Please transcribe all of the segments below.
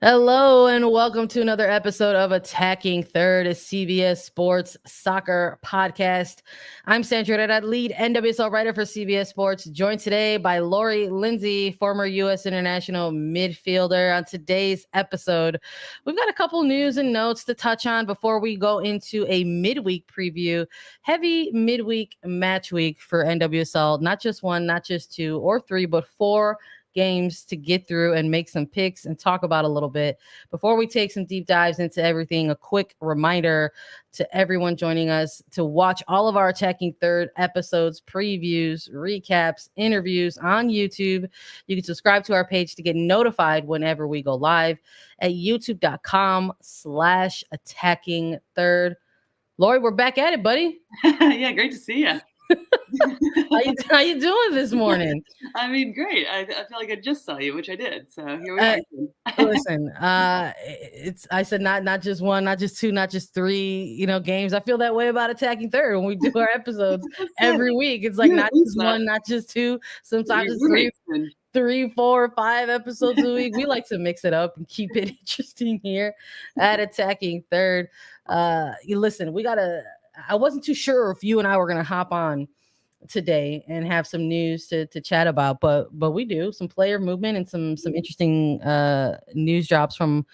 Hello and welcome to another episode of Attacking Third, a CBS Sports soccer podcast. I'm Sandra, Herrera, lead NWSL writer for CBS Sports, joined today by Lindsey, former U.S. international midfielder. On today's episode, we've got a couple news and notes to touch on before we go into a midweek preview. Heavy midweek match week for NWSL, not just one, not just two or three, but four games to get through and make some picks and talk about a little bit. Before we take some deep dives into everything, a quick reminder to everyone joining us to watch all of our Attacking Third episodes, previews, recaps, interviews on YouTube. You can subscribe to our page to get notified whenever we go live at youtube.com/attacking third. Lori, we're back at it, buddy. Yeah, great to see you. How you doing this morning? I mean, great. I feel like I just saw you, which I did. So here we are. Listen, I said not just one, not just two, not just three, games. I feel that way about Attacking Third when we do our episodes every week. It's like not just one, not just two. Sometimes it's three, 4, 5 episodes a week. We like to mix it up and keep it interesting here at Attacking Third. Listen, I wasn't too sure if you and I were gonna hop on today and have some news to chat about, but we do some player movement and some interesting news drops from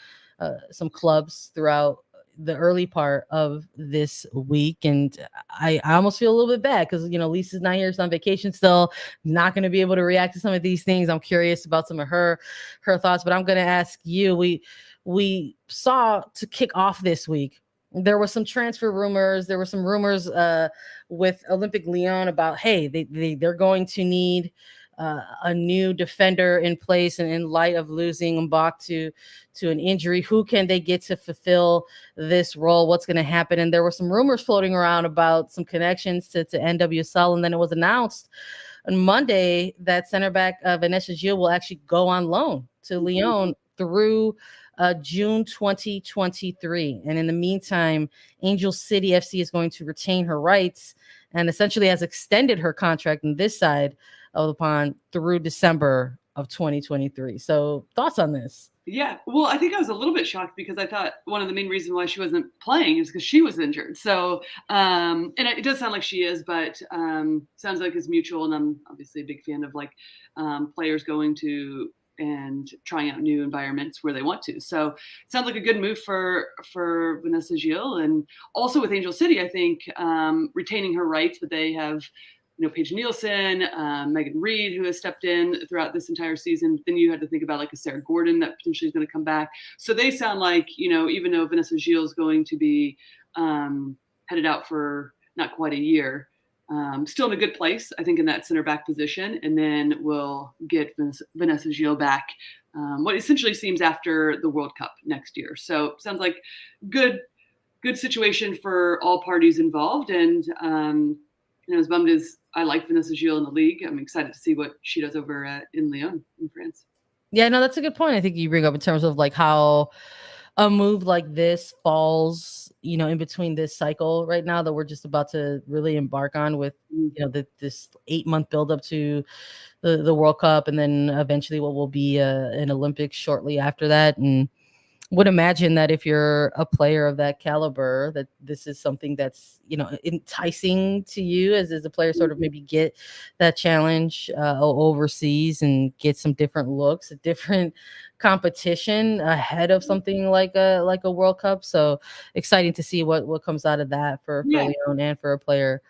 some clubs throughout the early part of this week. And I almost feel a little bit bad because Lisa's not here, she's on vacation still, not going to be able to react to some of these things. I'm curious about some of her thoughts, but I'm going to ask you. We saw, to kick off this week, there were some transfer rumors. There were some rumors with Olympic Lyon about, hey, they're going to need a new defender in place, and in light of losing Mbach to an injury, who can they get to fulfill this role? What's going to happen? And there were some rumors floating around about some connections to NWSL, and then it was announced on Monday that center back Vanessa Gilles will actually go on loan to Lyon through June 2023. And in the meantime, Angel City FC is going to retain her rights and essentially has extended her contract on this side of the pond through December of 2023. So thoughts on this? Yeah, well, I think I was a little bit shocked because I thought one of the main reasons why she wasn't playing is because she was injured. So, and it does sound like she is, but sounds like it's mutual. And I'm obviously a big fan of players going to and trying out new environments where they want to. So it sounds like a good move for Vanessa Gilles. And also with Angel City, I think retaining her rights, but they have Paige Nielsen, Megan Reed, who has stepped in throughout this entire season. Then you had to think about a Sarah Gordon that potentially is going to come back. So they sound like, even though Vanessa Gilles is going to be headed out for not quite a year, still in a good place, I think, in that center back position. And then we'll get Vanessa Gilles back, what essentially seems after the World Cup next year. So sounds like good situation for all parties involved. And, as bummed as I like Vanessa Gilles in the league, I'm excited to see what she does over in Lyon in France. Yeah, no, that's a good point. I think you bring up in terms of how a move like this falls, in between this cycle right now that we're just about to really embark on with, this 8-month buildup to the World Cup, and then eventually what will be an Olympics shortly after that. And would imagine that if you're a player of that caliber, that this is something that's, enticing to you as a player, sort of maybe get that challenge overseas and get some different looks, a different competition ahead of something like a World Cup. So exciting to see what comes out of that for Lyon and for a player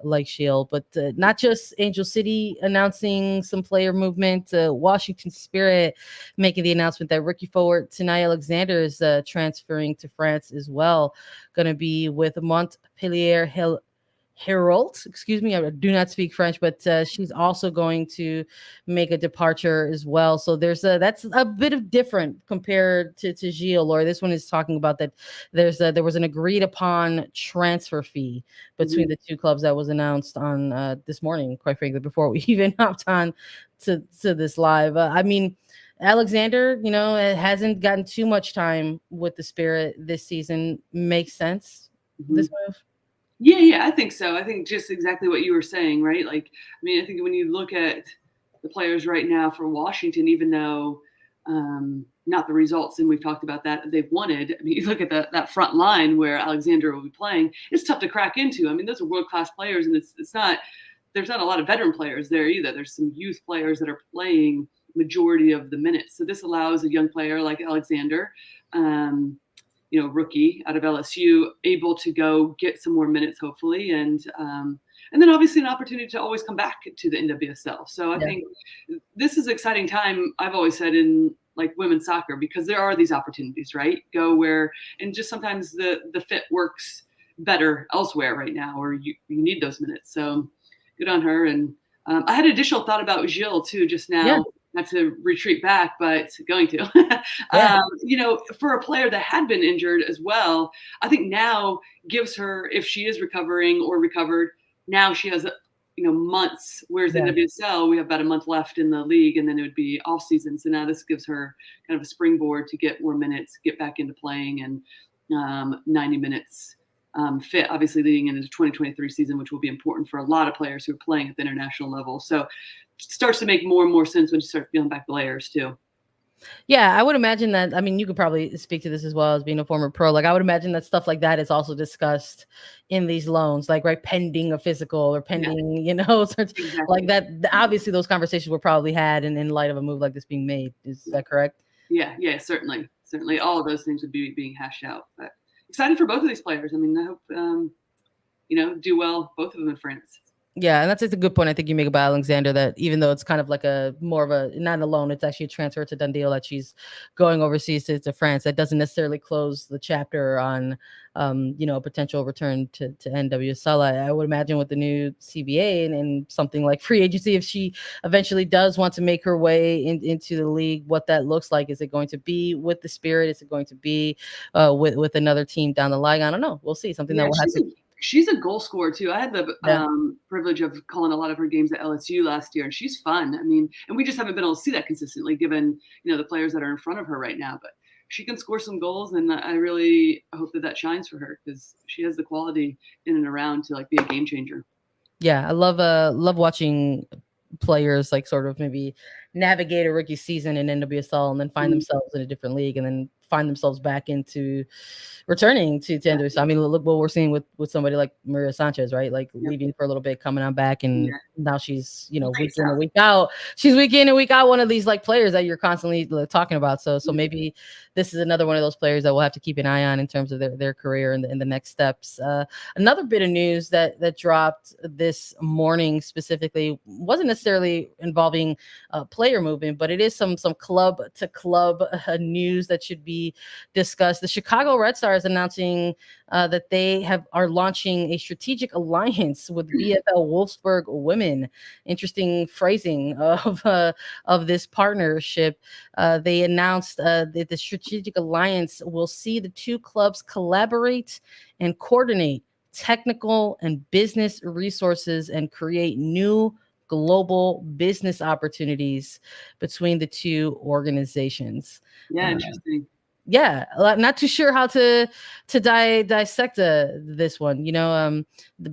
like Gilles. But not just Angel City announcing some player movement, Washington Spirit making the announcement that rookie forward Trinity Alexander is transferring to France as well. Going to be with Montpellier Herald, excuse me, I do not speak French, but she's also going to make a departure as well. So that's a bit of different compared to Gilles. Or this one is talking about that there was an agreed upon transfer fee between the two clubs that was announced on this morning, quite frankly, before we even hopped on to this live. I mean, Alexander, it hasn't gotten too much time with the Spirit this season. Makes sense, this move? Yeah, I think so. I think just exactly what you were saying, right? I think when you look at the players right now for Washington, even though not the results, and we've talked about that they've wanted. I mean, you look at that front line where Alexander will be playing, it's tough to crack into. I mean, those are world-class players, and it's not, there's not a lot of veteran players there either. There's some youth players that are playing majority of the minutes. So this allows a young player like Alexander, rookie out of LSU, able to go get some more minutes, hopefully, and then obviously an opportunity to always come back to the NWSL. So I think this is an exciting time, I've always said, in like women's soccer, because there are these opportunities, right? Go where, and just sometimes the fit works better elsewhere right now, or you need those minutes. So good on her. And I had an additional thought about Gilles too, just now, not to retreat back, but going to, for a player that had been injured as well, I think now gives her, if she is recovering or recovered, now she has months, whereas in NWSL, we have about a month left in the league, and then it would be off season. So now this gives her kind of a springboard to get more minutes, get back into playing, and 90 minutes fit, obviously leading into the 2023 season, which will be important for a lot of players who are playing at the international level. So it starts to make more and more sense when you start peeling back the layers too. Yeah, I would imagine that. I mean, you could probably speak to this as well as being a former pro. Like, I would imagine that stuff like that is also discussed in these loans, like, right, pending a physical or pending, like that. Obviously, those conversations were probably had in light of a move like this being made. Is that correct? Yeah, certainly. All of those things would be being hashed out. But excited for both of these players. I mean, I hope, do well, both of them in France. Yeah, and that's a good point I think you make about Alexander, that even though it's kind of like a more of a, not a loan, it's actually a transfer, to done deal, that she's going overseas to France. That doesn't necessarily close the chapter on, a potential return to NWSL. I would imagine with the new CBA and something like free agency, if she eventually does want to make her way into the league, what that looks like. Is it going to be with the Spirit? Is it going to be with another team down the line? I don't know. We'll see. Something that we'll have to. She's a goal scorer too. I had the privilege of calling a lot of her games at LSU last year, and she's fun. I mean, and we just haven't been able to see that consistently given, the players that are in front of her right now. But she can score some goals, and I really hope that shines for her, because she has the quality in and around to like be a game changer. Yeah, I love watching players like sort of maybe navigate a rookie season in NWSL and then find themselves in a different league and then find themselves back into returning to NWSL. I mean, look what we're seeing with somebody like Maria Sanchez, right? Like leaving for a little bit, coming on back, and now she's week in and week out. She's week in and week out, one of these like players that you're constantly talking about. So maybe this is another one of those players that we'll have to keep an eye on in terms of their career and the next steps. Another bit of news that dropped this morning specifically wasn't necessarily involving player movement, but it is some club to club news that should be discussed. The Chicago Red Stars announcing that they are launching a strategic alliance with VfL Wolfsburg women. Interesting phrasing of this partnership. They announced that the strategic alliance will see the two clubs collaborate and coordinate technical and business resources and create new global business opportunities between the two organizations. Yeah, interesting. Not too sure how to dissect this one.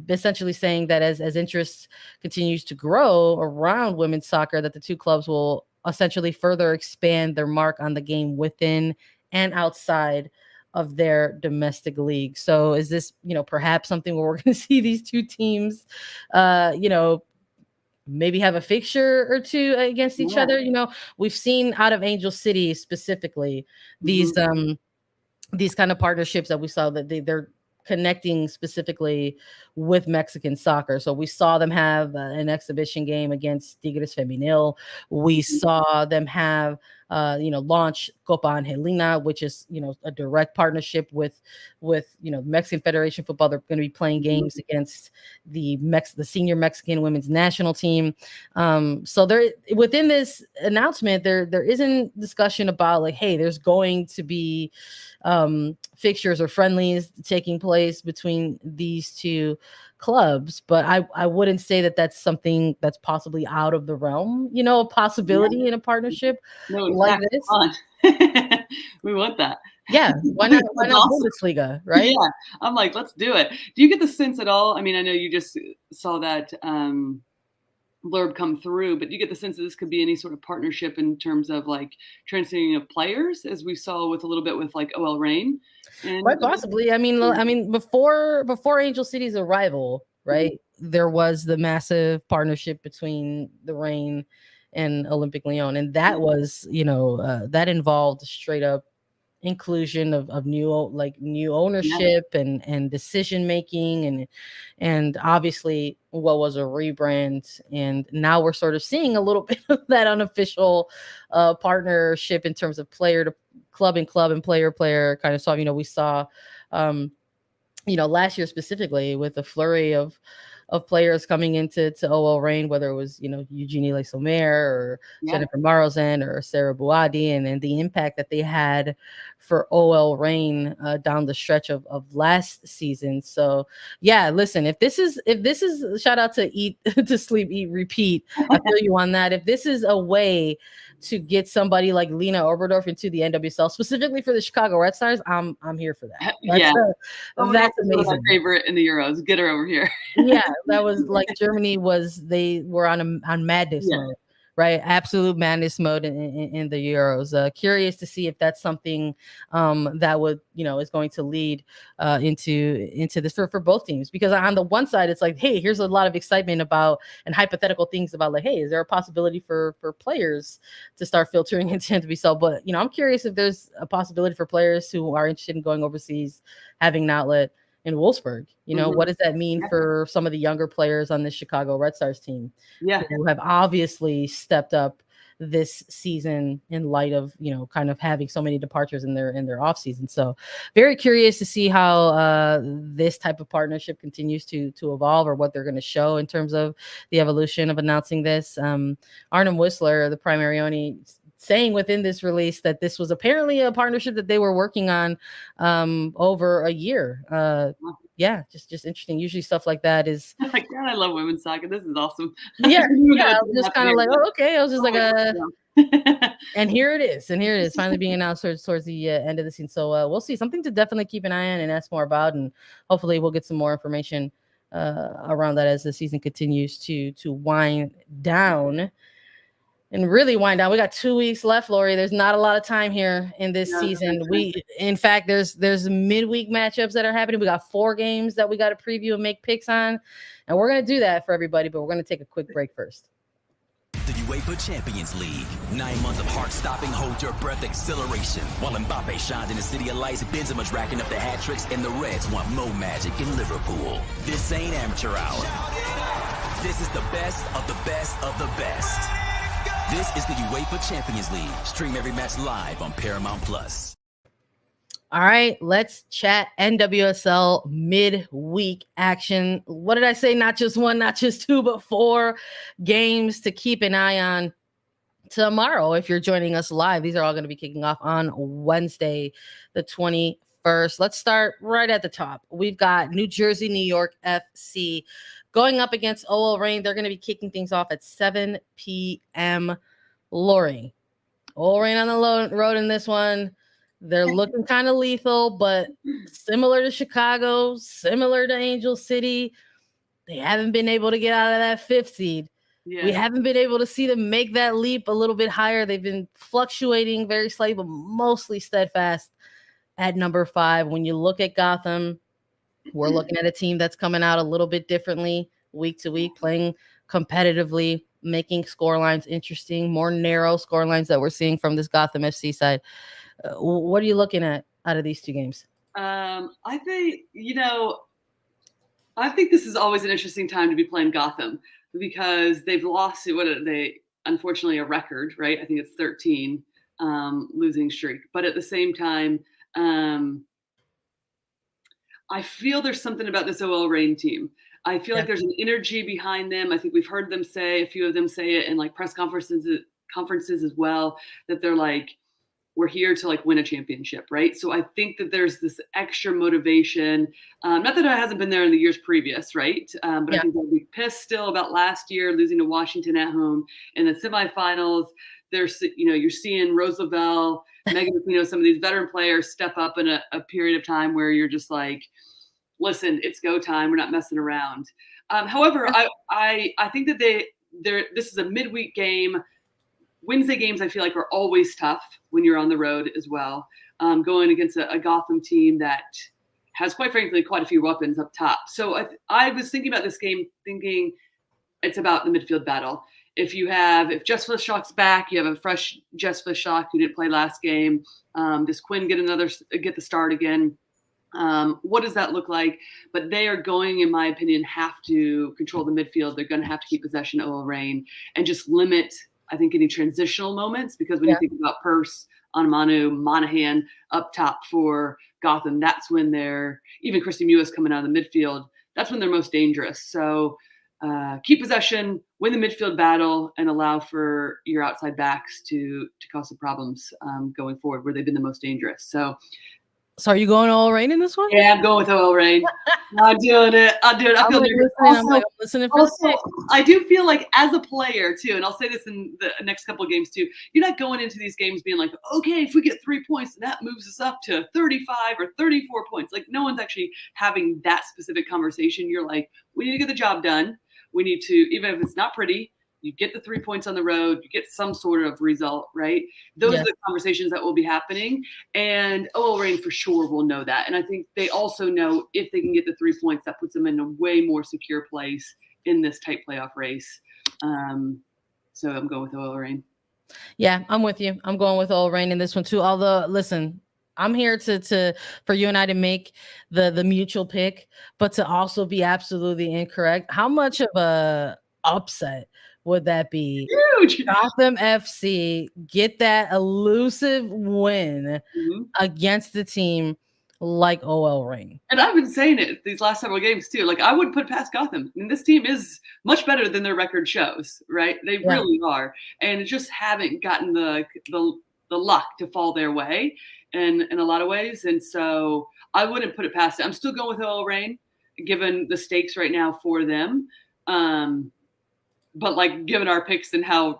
Essentially saying that as interest continues to grow around women's soccer, that the two clubs will essentially further expand their mark on the game within and outside of their domestic league. So is this, perhaps something where we're going to see these two teams, maybe have a fixture or two against each other? We've seen out of Angel City specifically these kind of partnerships that we saw that they're connecting specifically with Mexican soccer. So we saw them have an exhibition game against Tigres Femenil. We saw them have launch Copa Angelina, which is a direct partnership with Mexican Federation Football. They're going to be playing games against the senior Mexican women's national team. So there, within this announcement, there isn't discussion about like, hey, there's going to be fixtures or friendlies taking place between these two clubs, but I wouldn't say that that's something that's possibly out of the realm, a possibility in a partnership like this. We want that. Yeah, why not Bundesliga, right? Yeah, I'm like, let's do it. Do you get the sense at all? I mean, I know you just saw that blurb come through, but you get the sense that this could be any sort of partnership in terms of like transferring of players, as we saw with a little bit with like OL Reign. Quite possibly. I mean, before Angel City's arrival, right? Mm-hmm. There was the massive partnership between the Reign and Olympic Lyon, and that was, that involved straight up inclusion of new ownership and decision making and obviously what was a rebrand, and now we're sort of seeing a little bit of that unofficial partnership in terms of player to club and player kind of stuff. We saw last year specifically with a flurry of players coming into OL Reign, whether it was, Eugenie Le Sommer or Jennifer Marozan or Sarah Bouadi, and the impact that they had for OL Reign down the stretch of last season. So yeah, listen, if this is shout out to Eat to Sleep, Eat, Repeat. I feel you on that. If this is a way to get somebody like Lena Oberdorf into the NWSL, specifically for the Chicago Red Stars, I'm here for that. That's amazing. My favorite in the Euros. Get her over here. Yeah, that was like Germany they were on madness mode, right? Absolute madness mode in the Euros. Curious to see if that's something that would is going to lead into this for both teams, because on the one side it's like, hey, here's a lot of excitement about and hypothetical things about like, hey, is there a possibility for players to start filtering into NWSL? But I'm curious if there's a possibility for players who are interested in going overseas having an outlet in Wolfsburg. What does that mean for some of the younger players on the Chicago Red Stars team who have obviously stepped up this season in light of, kind of having so many departures in their off season. So very curious to see how this type of partnership continues to evolve, or what they're going to show in terms of the evolution of announcing this. Arnhem Whistler, the primary owner, saying within this release that this was apparently a partnership that they were working on over a year. Just interesting. Usually stuff like that is like, God, I love women's soccer. This is awesome. I was just kind of like, oh, okay. I was just and here it is finally being announced towards the end of the season. So we'll see. Something to definitely keep an eye on and ask more about, and hopefully we'll get some more information around that as the season continues to wind down. And really wind down. We got 2 weeks left, Lori. There's not a lot of time here in this season. In fact, there's midweek matchups that are happening. We got 4 games that we got to preview and make picks on, and we're gonna do that for everybody. But we're gonna take a quick break first. The UEFA Champions League. 9 months of heart-stopping, hold-your-breath exhilaration. While Mbappe shines in the city of lights, Benzema's racking up the hat tricks, and the Reds want more magic in Liverpool. This ain't amateur hour. This is the best of the best of the best. This is the UEFA Champions League. Stream every match live on Paramount Plus. All right, let's chat NWSL midweek action. What did I say? Not just 1, not just 2, but 4 games to keep an eye on tomorrow. If you're joining us live, these are all going to be kicking off on Wednesday, the 21st. Let's start right at the top. We've got New Jersey, New York FC going up against OL Reign. They're going to be kicking things off at 7 p.m. Lori, OL Reign on the road in this one. They're looking kind of lethal, but similar to Chicago, similar to Angel City, they haven't been able to get out of that 5th seed. We haven't been able to see them make that leap a little bit higher. They've been fluctuating very slightly, but mostly steadfast at number 5. When you look at Gotham, we're looking at a team that's coming out a little bit differently week to week, playing competitively, making scorelines interesting, more narrow scorelines that we're seeing from this Gotham FC side. What are you looking at out of these 2 games? I think this is always an interesting time to be playing Gotham, because they've lost unfortunately a record, right? I think it's 13 losing streak. But at the same time, I feel there's something about this OL Reign team. I feel like there's an energy behind them. I think we've heard them a few of them say it in like press conferences as well, that they're like, we're here to like win a championship, right? So I think that there's this extra motivation. Not that it hasn't been there in the years previous, right? But I think they'll be pissed still about last year losing to Washington at home in the semifinals. You're seeing Rose Lavelle, Megan, some of these veteran players step up in a period of time where you're just like, listen, it's go time. We're not messing around. However, I think that this is a midweek game. Wednesday games, I feel like, are always tough when you're on the road as well. Going against a Gotham team that has, quite frankly, quite a few weapons up top. So I was thinking about this game, thinking it's about the midfield battle. If Jess Fishlock's back, you have a fresh Jess Fishlock who didn't play last game. Does Quinn get the start again? What does that look like? But they are going, in my opinion, have to control the midfield. They're going to have to keep possession of OL Reign and just limit, I think, any transitional moments, because when you think about Purse, Anamanu, Monahan up top for Gotham, that's when even Christy Mewis coming out of the midfield, that's when they're most dangerous. So keep possession, win the midfield battle, and allow for your outside backs to cause some problems going forward where they've been the most dangerous. So are you going OL Reign in this one? Yeah, I'm going with OL Reign. I'm doing it. I feel I'm listening for also, I do feel like, as a player too, and I'll say this in the next couple of games too, you're not going into these games being like, okay, if we get 3 points, that moves us up to 35 or 34 points. Like, no one's actually having that specific conversation. You're like, we need to get the job done. We need to, even if it's not pretty, you get the 3 points on the road, you get some sort of result, right? Those are the conversations that will be happening. And OL Reign for sure will know that. And I think they also know if they can get the 3 points, that puts them in a way more secure place in this tight playoff race. So I'm going with OL Reign. Yeah, I'm with you. I'm going with OL Reign in this one too. Although, listen, I'm here for you and I to make the mutual pick, but to also be absolutely incorrect. How much of a upset would that be? Huge. Gotham FC get that elusive win against the team like OL Reign. And I've been saying it these last several games too. Like, I would put past Gotham. I mean, this team is much better than their record shows, right? They really are. And just haven't gotten the luck to fall their way in a lot of ways. And so I wouldn't put it past it. I'm still going with OL Reign, given the stakes right now for them. But, like, given our picks and how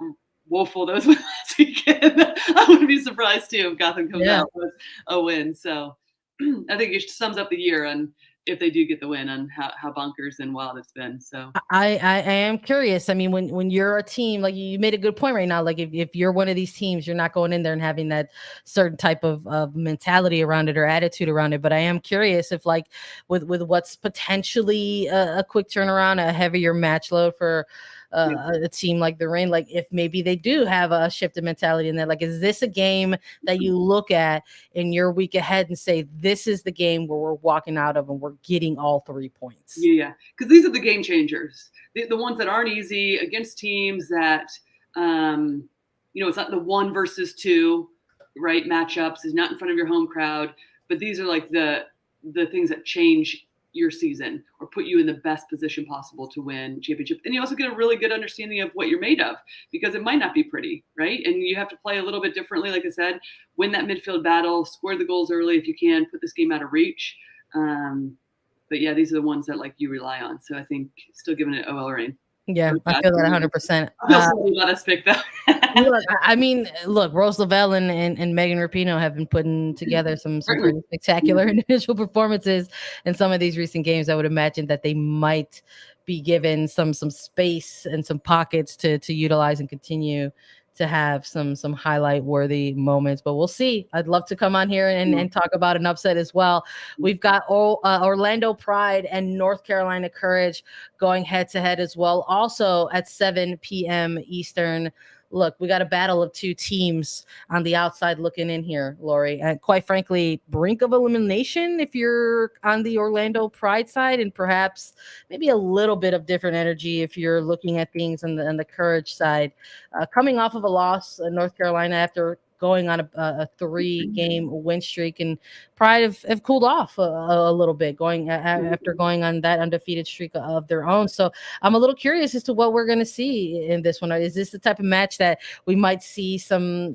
woeful those were last weekend, I wouldn't be surprised too if Gotham comes out with a win. So I think it sums up the year on, if they do get the win, on how bonkers and wild it's been. So I am curious. I mean, when you're a team, like, you made a good point right now. Like, if you're one of these teams, you're not going in there and having that certain type of mentality around it or attitude around it. But I am curious if, like, with what's potentially a quick turnaround, a heavier match load for a team like the Reign, like, if maybe they do have a shift of mentality in there. Like, is this a game that you look at in your week ahead and say, this is the game where we're walking out of and we're getting all 3 points? Yeah, because these are the game changers, the ones that aren't easy against teams that, it's not the 1 versus 2, right, matchups. Is not in front of your home crowd, but these are like the things that change your season or put you in the best position possible to win championship. And you also get a really good understanding of what you're made of, because it might not be pretty, right? And you have to play a little bit differently. Like I said, win that midfield battle, score the goals early if you can, put this game out of reach. But yeah, these are the ones that, like, you rely on. So I think still giving it OL Reign. Yeah, I feel that 100%. Let us pick that. Look, Rose Lavelle and Megan Rapinoe have been putting together some pretty spectacular individual performances in some of these recent games. I would imagine that they might be given some space and some pockets to utilize and continue to have some highlight worthy moments, but we'll see. I'd love to come on here and talk about an upset as well. We've got Orlando Pride and North Carolina Courage going head to head as well, also at 7 p.m. Eastern. Look, we got a battle of two teams on the outside looking in here, Lori, and quite frankly, brink of elimination if you're on the Orlando Pride side, and perhaps maybe a little bit of different energy if you're looking at things on the Courage side. Coming off of a loss in North Carolina after going on a 3-game win streak, and Pride have cooled off a little bit after going on that undefeated streak of their own. So I'm a little curious as to what we're going to see in this one. Is this the type of match that we might see some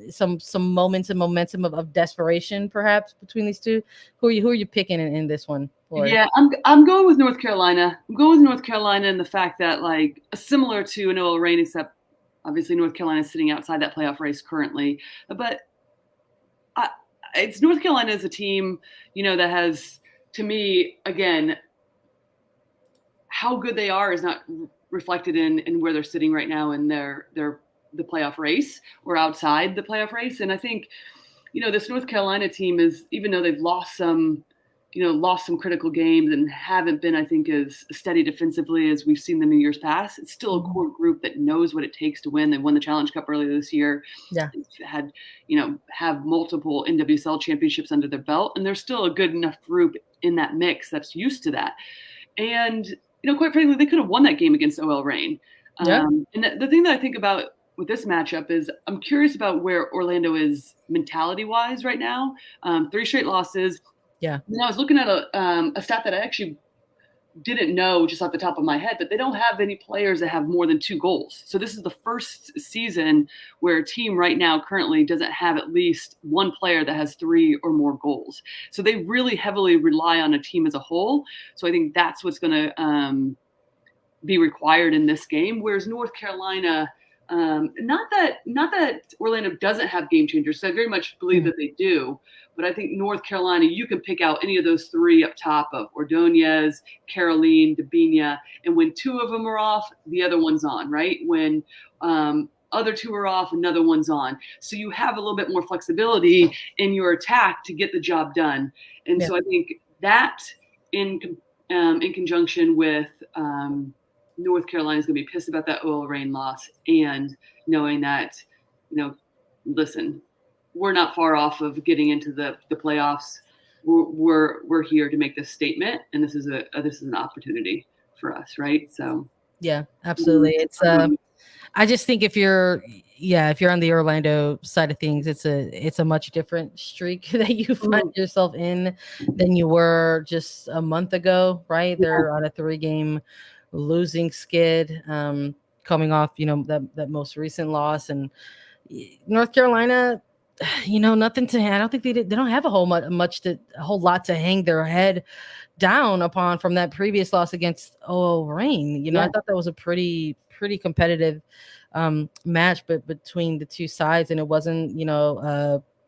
moments and momentum of desperation perhaps between these two? Who are you picking in this one, Lori? Yeah, I'm going with North Carolina. I'm going with North Carolina in the fact that, like, similar to an OL Reign, except obviously North Carolina is sitting outside that playoff race currently. But it's North Carolina as a team, that has, to me, again, how good they are is not reflected in where they're sitting right now in the playoff race or outside the playoff race. And I think, this North Carolina team is, even though they've lost some critical games and haven't been, I think, as steady defensively as we've seen them in years past, it's still a core group that knows what it takes to win. They won the Challenge Cup earlier this year. Yeah. Had, have multiple NWSL championships under their belt, and they're still a good enough group in that mix that's used to that. And, quite frankly, they could have won that game against OL Reign. Yeah. And the thing that I think about with this matchup is I'm curious about where Orlando is mentality-wise right now. 3 straight losses. Yeah. And I was looking at a stat that I actually didn't know just off the top of my head, but they don't have any players that have more than 2 goals. So this is the first season where a team right now currently doesn't have at least one player that has 3 or more goals. So they really heavily rely on a team as a whole. So I think that's what's going to be required in this game. Whereas North Carolina, not that Orlando doesn't have game changers. So I very much believe that they do. But I think North Carolina, you can pick out any of those 3 up top of Ordonez, Caroline, Dabinia, and when 2 of them are off, the other one's on, right? When other 2 are off, another one's on. So you have a little bit more flexibility in your attack to get the job done. And so I think that in conjunction with North Carolina is going to be pissed about that OL Reign loss, and knowing that, listen, we're not far off of getting into the playoffs. We're here to make this statement, and this is an opportunity for us, right? So yeah, absolutely. It's I just think if you're on the Orlando side of things, it's a much different streak that you find yourself in than you were just a month ago, right? They're on a 3-game losing skid, coming off, that most recent loss. And North Carolina, nothing to, I don't think they don't have a whole lot to hang their head down upon from that previous loss against OL Reign. I thought that was a pretty competitive match, but between the 2 sides, and it wasn't,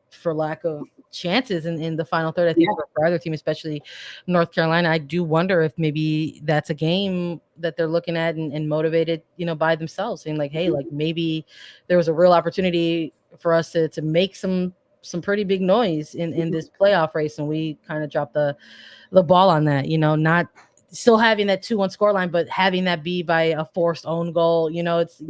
for lack of chances in the final third. I think for either team, especially North Carolina, I do wonder if maybe that's a game that they're looking at and motivated, by themselves, saying like, hey, like maybe there was a real opportunity for us to make some pretty big noise in this playoff race, and we kind of dropped the ball on that, not still having that 2-1 scoreline, but having that be by a forced own goal. It's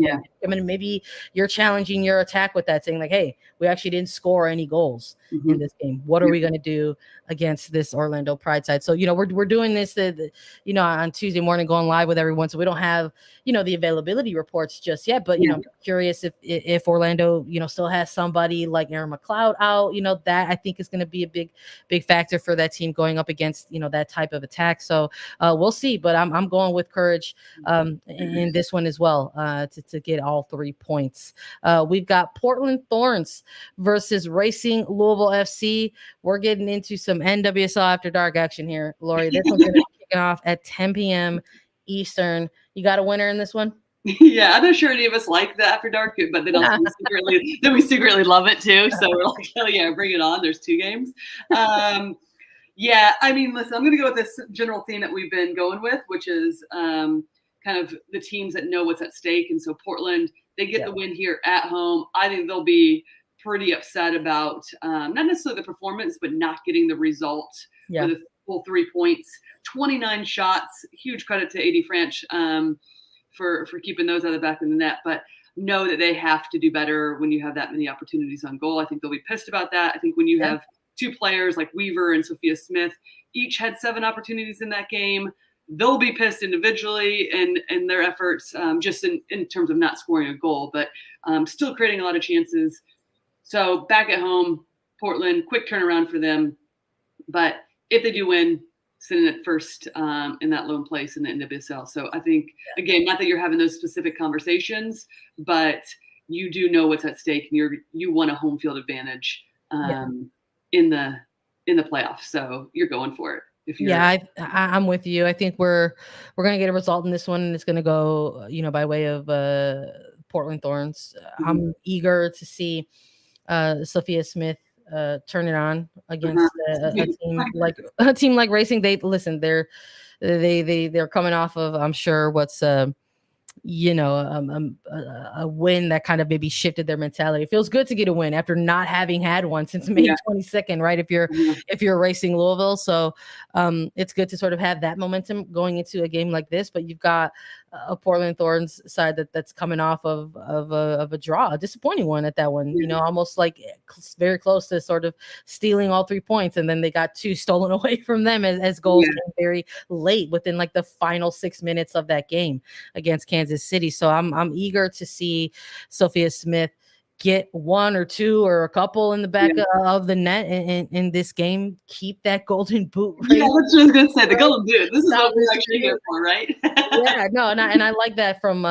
I mean, maybe you're challenging your attack with that, saying like, hey, we actually didn't score any goals in this game. What are we going to do against this Orlando Pride side? So, we're doing this, on Tuesday morning, going live with everyone. So we don't have, the availability reports just yet, but, I'm curious if Orlando, still has somebody like Aaron McLeod out, that I think is going to be a big factor for that team going up against, that type of attack. So we'll see, but I'm going with courage in this one as well, to get all 3 points. We've got Portland Thorns versus Racing Louisville FC. We're getting into some NWSL After Dark action here, Lori. This one's going to be kicking off at 10 p.m. Eastern. You got a winner in this one? Yeah, I'm not sure any of us like the After Dark, but then also we secretly love it too. So we're like, hell yeah, bring it on. There's 2 games. Yeah, I mean, listen, I'm going to go with this general theme that we've been going with, which is kind of the teams that know what's at stake. And so Portland, they get the win here at home. I think they'll be pretty upset about not necessarily the performance, but not getting the result for the full 3 points. 29 shots. Huge credit to AD French for keeping those out of the back of the net. But know that they have to do better when you have that many opportunities on goal. I think they'll be pissed about that. I think when you have 2 players like Weaver and Sophia Smith, each had 7 opportunities in that game, they'll be pissed individually and their efforts, just in terms of not scoring a goal, but still creating a lot of chances. So back at home, Portland, quick turnaround for them. But if they do win, sitting at first in that lone place in the NWSL. So I think, again, not that you're having those specific conversations, but you do know what's at stake, and you want a home field advantage in the playoffs. So you're going for it. I'm with you. I think we're going to get a result in this one, and it's going to go, by way of Portland Thorns. I'm eager to see Sophia Smith turn it on against a team like Racing. They're coming off of, I'm sure, what's a win that kind of maybe shifted their mentality. It feels good to get a win after not having had one since May 22nd, right? If you're racing Louisville. So it's good to sort of have that momentum going into a game like this, but you've got a Portland Thorns side that's coming off of a draw, a disappointing one at that one, almost like very close to sort of stealing all 3 points. And then they got 2 stolen away from them as goals came very late within like the final 6 minutes of that game against Kansas City. So I'm eager to see Sophia Smith get 1 or 2 or a couple in the back of the net in this game. Keep that golden boot. Right? Yeah, that's what I was going to say. The golden boot. This is what we're actually here for, right? And I like that from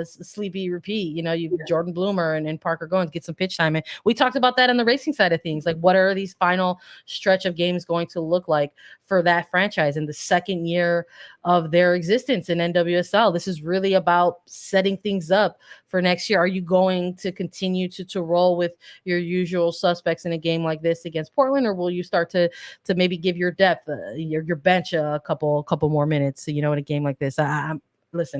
Sleepy Repeat. You Jordan Bloomer and Parker Goins get some pitch time. And we talked about that on the racing side of things. Like, what are these final stretch of games going to look like for that franchise in the second year of their existence in NWSL? This is really about setting things up for next year. Are you going to continue to roll with your usual suspects in a game like this against Portland, or will you start to maybe give your depth, your bench a couple more minutes, in a game like this? I'm not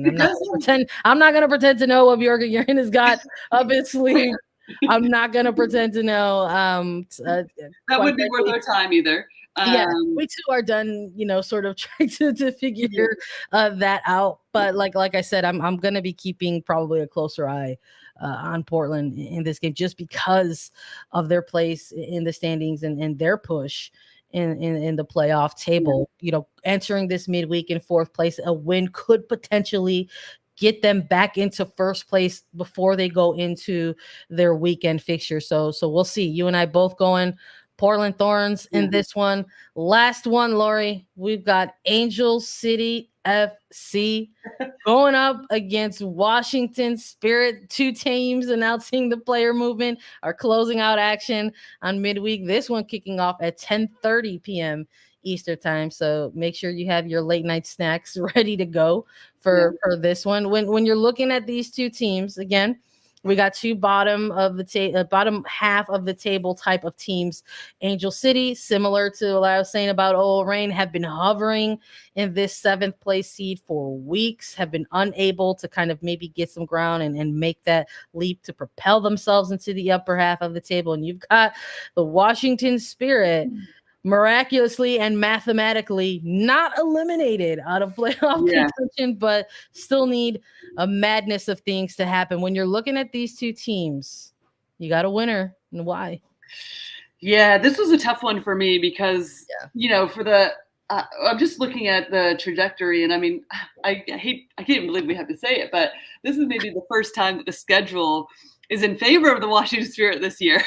gonna pretend to know what Bjorgen Urin has got up his sleeve. I'm not gonna pretend to know. That wouldn't be worth our time either. We too are done, sort of trying to figure that out. But like I said, I'm gonna be keeping probably a closer eye on Portland in this game, just because of their place in the standings and their push in the playoff table. Entering this midweek in 4th place, a win could potentially get them back into 1st place before they go into their weekend fixture. So we'll see. You and I both going Portland Thorns in this one. Last one, Lori, we've got Angel City FC going up against Washington Spirit. 2 teams announcing the player movement are closing out action on midweek. This one kicking off at 10:30 p.m. Eastern time. So make sure you have your late night snacks ready to go for this one. When you're looking at these 2 teams, again, we got 2 bottom half of the table type of teams. Angel City, similar to what I was saying about Rain, have been hovering in this 7th place seed for weeks, have been unable to kind of maybe get some ground and make that leap to propel themselves into the upper half of the table. And you've got the Washington Spirit miraculously and mathematically not eliminated out of playoff contention, but still need a madness of things to happen. When you're looking at these 2 teams, you got a winner, and why? Yeah, this was a tough one for me because, for the I'm just looking at the trajectory, and I mean, I can't even believe we have to say it, but this is maybe the first time that the schedule is in favor of the Washington Spirit this year.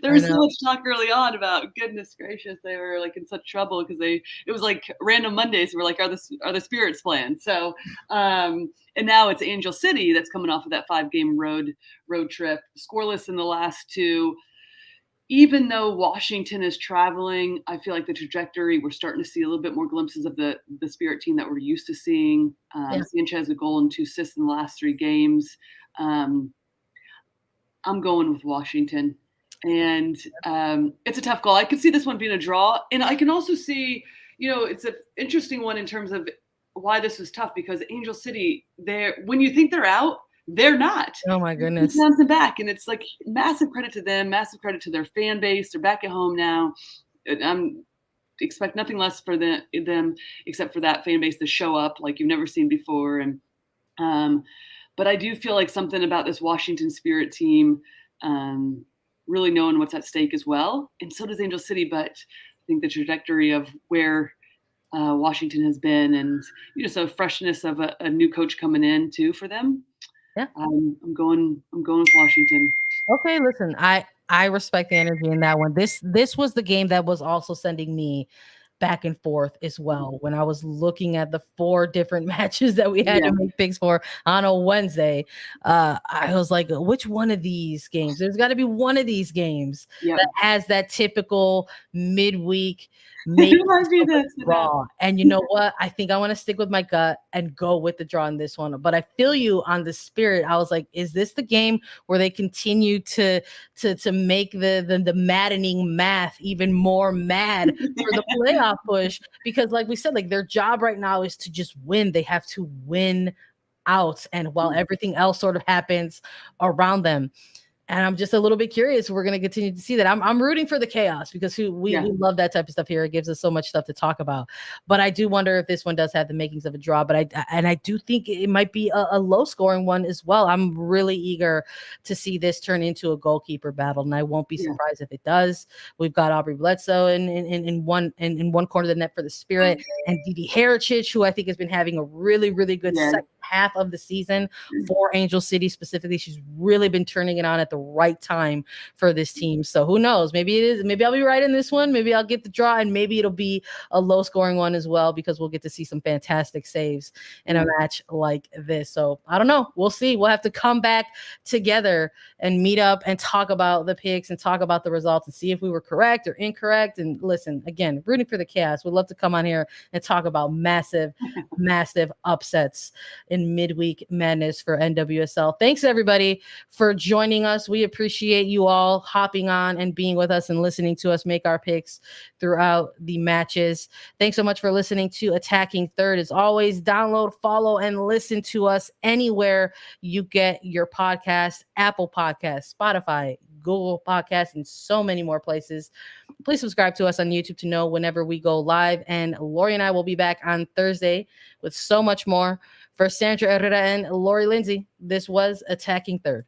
There was so much talk early on about, goodness gracious, they were like in such trouble because it was like random Mondays. We're like, are the Spirits playing? So, and now it's Angel City that's coming off of that 5-game road trip, scoreless in the last 2. Even though Washington is traveling, I feel like the trajectory, we're starting to see a little bit more glimpses of the Spirit team that we're used to seeing. Sanchez a goal and 2 assists in the last 3 games. I'm going with Washington. And it's a tough call. I could see this one being a draw. And I can also see, it's an interesting one in terms of why this was tough, because Angel City, when you think they're out, they're not. Oh, my goodness. It comes back. And it's like massive credit to them, massive credit to their fan base. They're back at home now. Expect nothing less for them except for that fan base to show up like you've never seen before. And but I do feel like something about this Washington Spirit team really knowing what's at stake as well. And so does Angel City, but I think the trajectory of where Washington has been, and so freshness of a new coach coming in too for them. Yeah, I'm going with Washington. Okay, listen, I respect the energy in that one. This was the game that was also sending me back and forth as well when I was looking at the 4 different matches that we had to make picks for on a Wednesday. I was like, which one of these games? There's got to be one of these games that has that typical midweek draw. And you know what? I think I want to stick with my gut and go with the draw in this one. But I feel you on the Spirit. I was like, is this the game where they continue to make the maddening math even more mad for the playoff push? Because like we said, like their job right now is to just win. They have to win out, and while everything else sort of happens around them. And I'm just a little bit curious. We're going to continue to see that. I'm rooting for the chaos because we love that type of stuff here. It gives us so much stuff to talk about. But I do wonder if this one does have the makings of a draw. But I do think it might be a low scoring one as well. I'm really eager to see this turn into a goalkeeper battle, and I won't be surprised if it does. We've got Aubrey Bledsoe in one corner of the net for the Spirit, and Didi Herrera, who I think has been having a really, really good second half of the season for Angel City specifically. She's really been turning it on at the right time for this team. So who knows? Maybe it is. Maybe I'll be right in this one. Maybe I'll get the draw, and maybe it'll be a low scoring one as well, because we'll get to see some fantastic saves in a match like this. So I don't know. We'll see. We'll have to come back together and meet up and talk about the picks and talk about the results and see if we were correct or incorrect. And listen, again, rooting for the chaos. We'd love to come on here and talk about massive, massive upsets in midweek madness for NWSL. Thanks everybody for joining us. We appreciate you all hopping on and being with us and listening to us make our picks throughout the matches. Thanks so much for listening to Attacking Third. As always, download, follow, and listen to us anywhere you get your podcast: Apple Podcasts, Spotify, Google Podcasts, and so many more places. Please subscribe to us on YouTube to know whenever we go live. And Lori and I will be back on Thursday with so much more. For Sandra, Herrera, and Lori Lindsey, this was Attacking Third.